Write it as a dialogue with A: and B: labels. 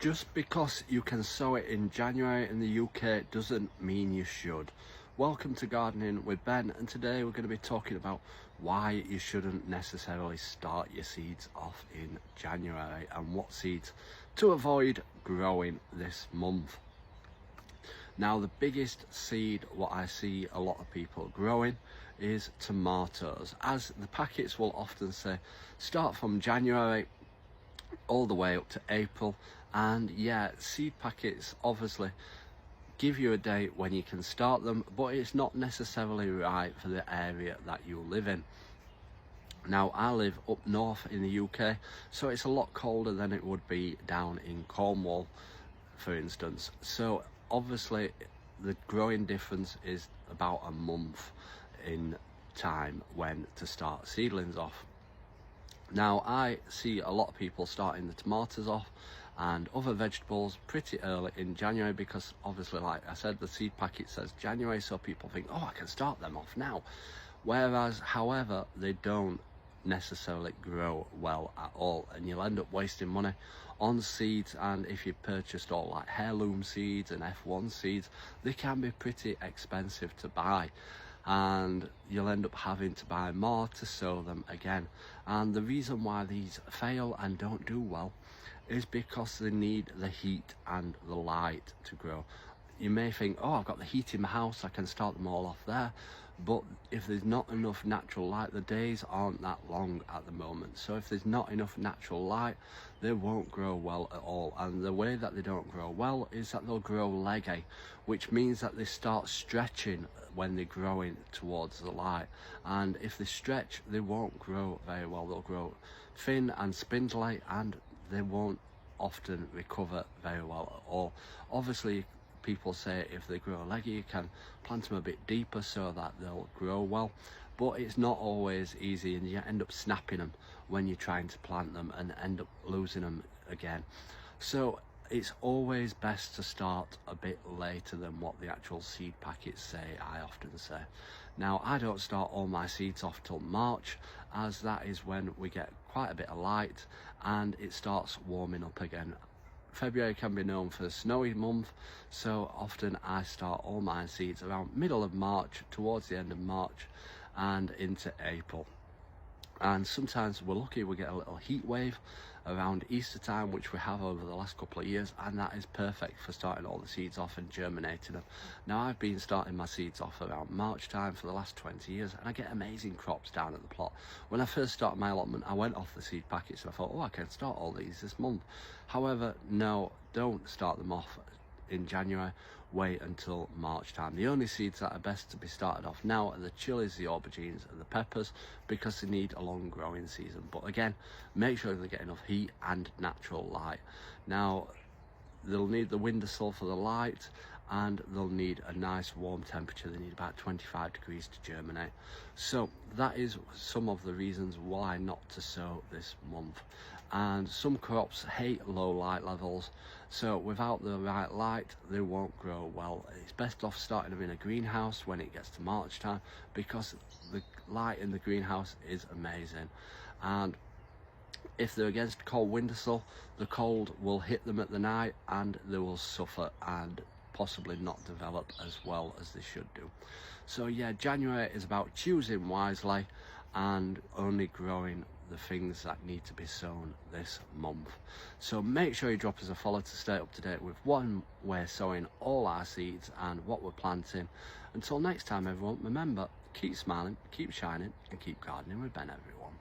A: Just because you can sow it in January in the UK doesn't mean you should. Welcome to Gardening with Ben, and today we're going to be talking about why you shouldn't necessarily start your seeds off in January and what seeds to avoid growing this month. Now, the biggest seed what I see a lot of people growing is tomatoes, as the packets will often say start from January all the way up to April. And yeah, seed packets obviously give you a date when you can start them, but it's not necessarily right for the area that you live in. Now, I live up north in the UK, so it's a lot colder than it would be down in Cornwall, for instance. So obviously the growing difference is about a month in time when to start seedlings off. Now, I see a lot of people starting the tomatoes off and other vegetables pretty early in January, because obviously, like I said, the seed packet says January, so people think, oh, I can start them off now. Whereas, however, they don't necessarily grow well at all, and you'll end up wasting money on seeds. And if you purchased all like heirloom seeds and F1 seeds, they can be pretty expensive to buy, and you'll end up having to buy more to sow them again. And the reason why these fail and don't do well is because they need the heat and the light to grow. You may think, oh, I've got the heat in my house, I can start them all off there, but if there's not enough natural light, the days aren't that long at the moment, so if there's not enough natural light, they won't grow well at all. And the way that they don't grow well is that they'll grow leggy, which means that they start stretching when they're growing towards the light, and if they stretch, they won't grow very well. They'll grow thin and spindly, and they won't often recover very well at all. Obviously, people say if they grow leggy, you can plant them a bit deeper so that they'll grow well, but it's not always easy, and you end up snapping them when you're trying to plant them and end up losing them again. So it's always best to start a bit later than what the actual seed packets say, I often say. Now, I don't start all my seeds off till March, as that is when we get quite a bit of light and it starts warming up again. February can be known for a snowy month, so often I start all my seeds around middle of March, towards the end of March and into April. And sometimes we're lucky, we get a little heat wave around Easter time, which we have over the last couple of years, and that is perfect for starting all the seeds off and germinating them. Now, I've been starting my seeds off around March time for the last 20 years, and I get amazing crops down at the plot. When I first started my allotment, I went off the seed packets and I thought, oh, I can start all these this month. However, no, don't start them off in January, wait until March time. The only seeds that are best to be started off now are the chilies, the aubergines and the peppers, because they need a long growing season. But again, make sure they get enough heat and natural light. Now, they'll need the windowsill for the light, and they'll need a nice warm temperature. They need about 25 degrees to germinate. So that is some of the reasons why not to sow this month. And some crops hate low light levels, so without the right light they won't grow well. It's best off starting them in a greenhouse when it gets to March time, because the light in the greenhouse is amazing. And if they're against cold windowsill, the cold will hit them at the night and they will suffer and possibly not develop as well as they should do. So yeah, January is about choosing wisely and only growing the things that need to be sown this month. So make sure you drop us a follow to stay up to date with when we're sowing all our seeds and what we're planting. Until next time, everyone, remember, keep smiling, keep shining and keep gardening with Ben, everyone.